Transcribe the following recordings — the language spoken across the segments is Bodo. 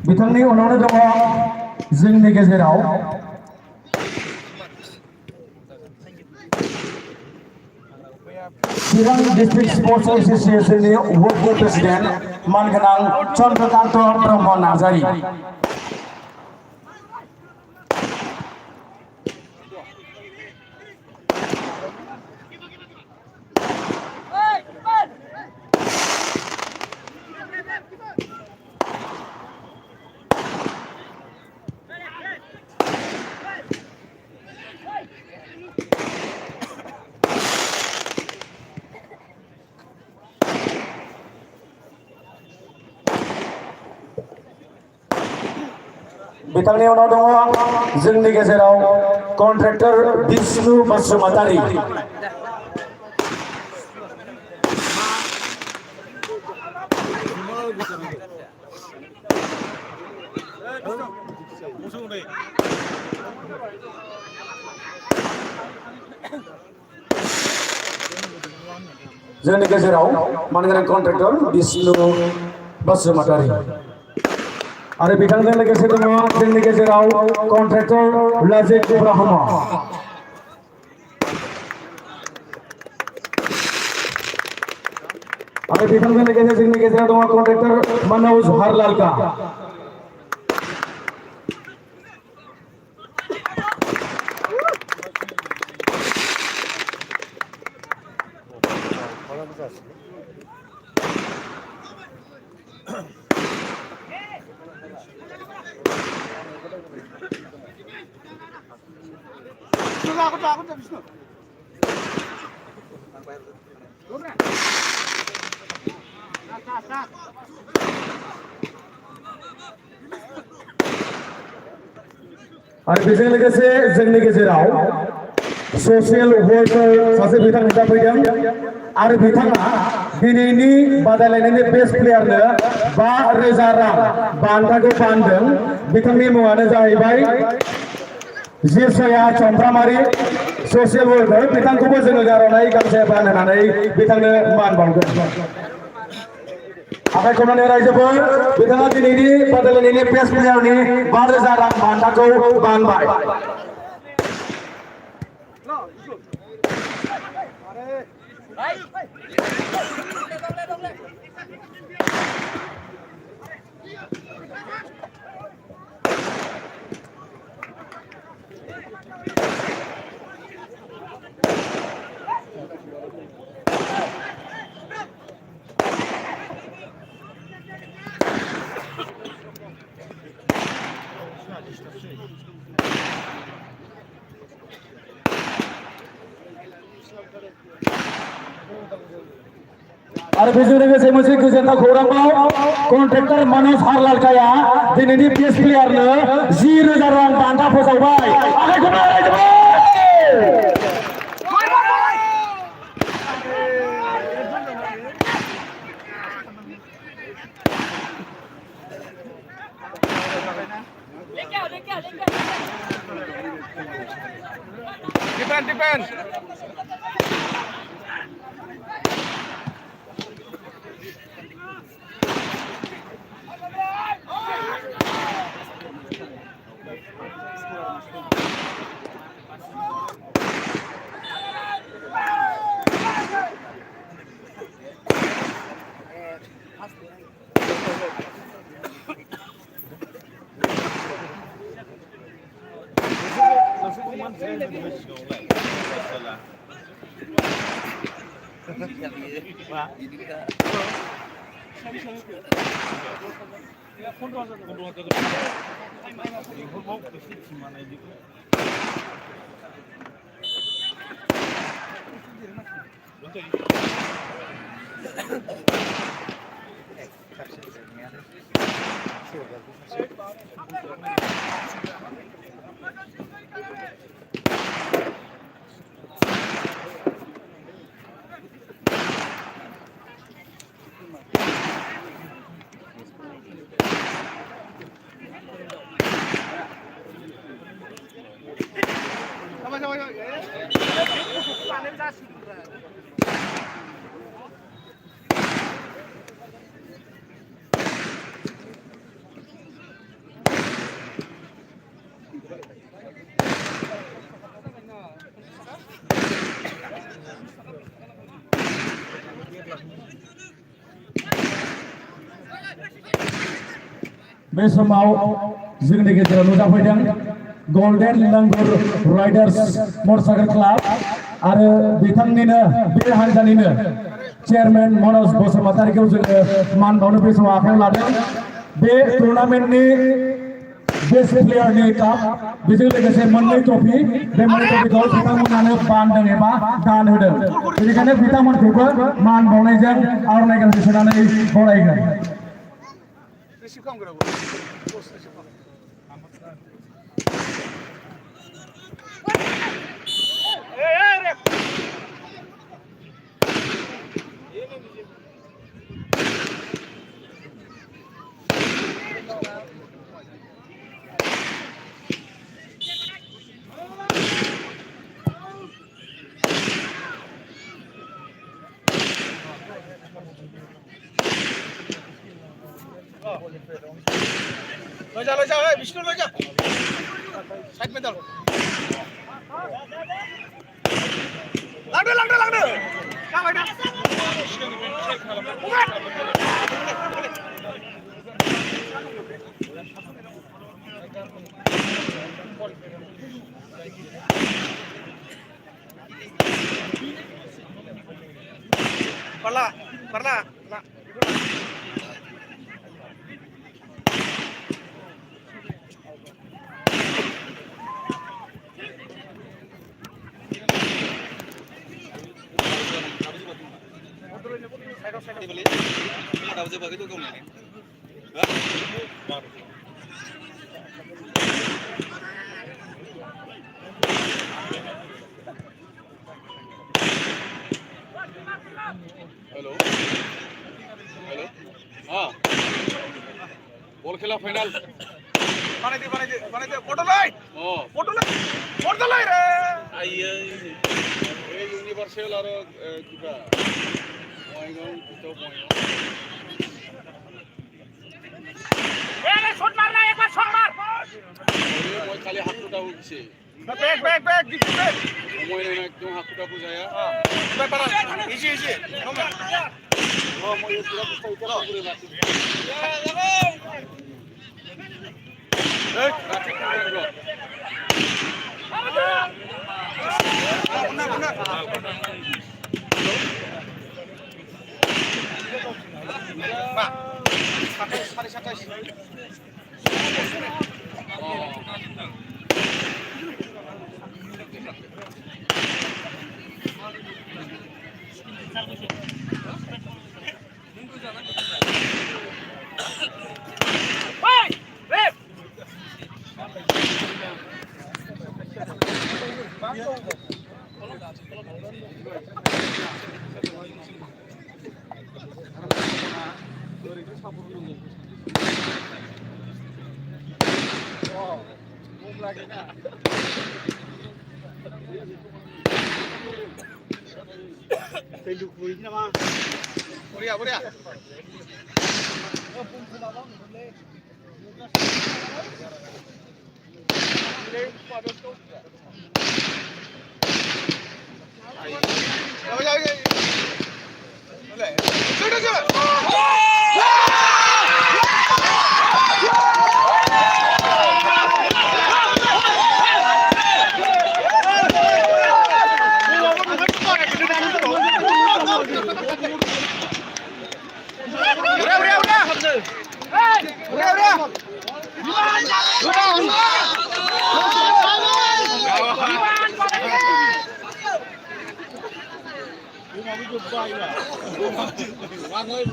बिथांनि उनावनो दङ जोंनि गेजेराव चिरां डिस्ट्रिक्ट स्पर्ट्स एसोसिएशननि वर्किं प्रेसिडेन्ट मानगोनां चन्द्रकान्त ब्रह्म नार्जारि। बिथांनि उनाव दङ जोंनि गेजेराव कन्ट्रेक्टर बिष्णु बसुमतारी। जोंनि गेजेराव मानगोनां कन्ट्रेक्टर बिष्णु बसुमतारी आरो बिथांजों लोगोसे दङ जोंनि गेजेराव कन्ट्रेक्टर लाजिक ब्रह्म आरो बिथांजों लोगोसे जोंनि गेजेराव दङ कन्ट्रेक्टर मनोज हरलालका। आरो बेजों लोगोसे जोंनि गेजेराव ससियेल वर्कार सासे बिथां नुजाफैदों आरो बिथाङा दिनैनि बादायलायनायनि बेस्ट प्लेयारनो 5,000 रां बान्थाखौ बानदों। बिथांनि मुङानो जाहैबाय जिरसया चम्फ्रामारि ससियेल वर्कार। बिथांखौबो जोङो गार'नाय गामसे बानहोनानै बिथांनो मान बावगोन। आखाइ खनानै रायजोफोर बिथाङा दिनैनि बादायलायनायनि बेस्ट प्लेयारनि 5,000 रां बान्थाखौ बानबाय। आरो बेजों लोगोसे मोनसे गोजोनथाव खौरांबाव कन्ट्रेक्टर मनोज हरलालकाया दिनैनि बेस्ट प्लेयारनो 10,000 रां बान्था फोसावबाय। आखाइखौ रायजोफोर Defense. बे समाव जोंनि गेजेराव नुजाफैदों golden langur riders motorcycle club आरो बिथांनिनो बे हान्जानिनो चेयारमेन मनज बसुमतारीखौ जोङो मान बावनो बे समाव आखायाव लादों बे टुर्नामेन्टनि बेस्ट प्लेयारनि काप बेजों लोगोसे मोननै ट्रफि बे मोननै ट्रफिखौ बिथांमोनानो बानदों एबा दान होदों बेनिखायनो बिथांमोनखौबो मान बावनायजों आर'नाइ गांसे सोनानै बरायगोन लजा बिष्णु लजा साइड में डालो लांदो जाबाय ना parla हेलो हाँ बॉल खेला फाइनल बानाय दे फोटो लाई रे आइए ए यूनिवर्सल और किबा बयगाव तो बयगाव ए शॉट मारना एक बार शॉट मार ओय खाली हाकुटा होइছে बैक दिखि बैक ओय ना एकदम हाकुटा बुझाया हां बैक पारा इजी नोमा ও মই পুরো পুষ্টা ইতরা পুরো মারছি এই রাখি করো মা 27 Boleh.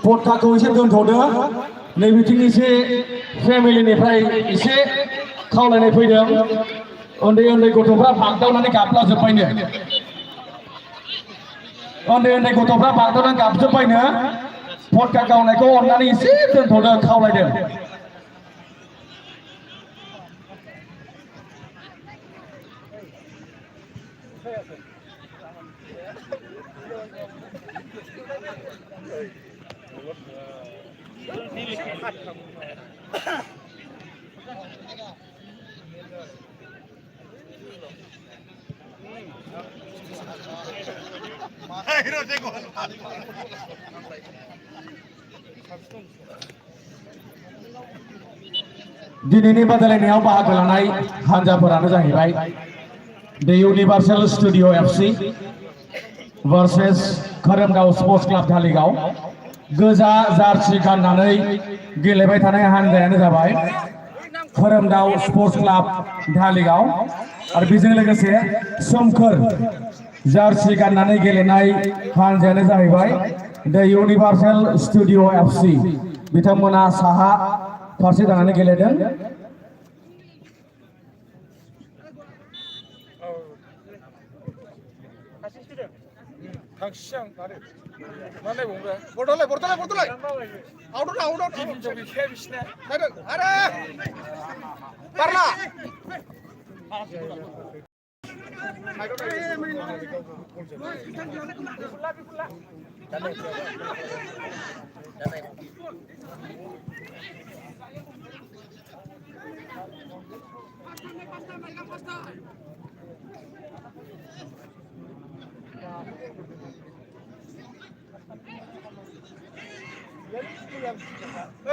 पटकाखौ एसे दोनथ'दो नैबिथिं एसे फेमिलिनिफ्राय एसे खावलायनाय फैदों उन्दै गथ'फ्रा बागदावनानै गाबलाजोब्बायनो उन्दै गथ'फ्रा बागदावनानै गाबजोब्बायनो पटका गावनायखौ अननानै एसे दोनथ'दो खावलायदों Hero take one. दिनैनि बादायलायनायाव बाहागो लानाय हानजाफोरानो जाहैबाय the universal studio FC versus Khoromgaon sports club Dhaligaon गोजा जार्सि गाननानै गेलेबाय थानाय हानजायानो जाबाय खोरोमगाव स्पर्ट्स क्लाब धालिगाव आरो बेजों लोगोसे सोमखोर जार्सि गाननानै गेलेनाय हानजायानो जाहैबाय द इउनिभार्सेल स्टुडिअ एफसि बिथांमोना साहा फारसे जानानै गेलेदों 강시장 나래. 만날 뭔가. 볼달래. 아웃. 저기 캐비시네. 알아. 빨라.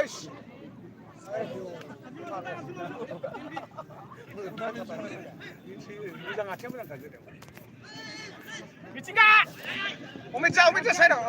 에이씨. 의장 아침부터 가져야 돼. 미친가? 오메자 사이랑.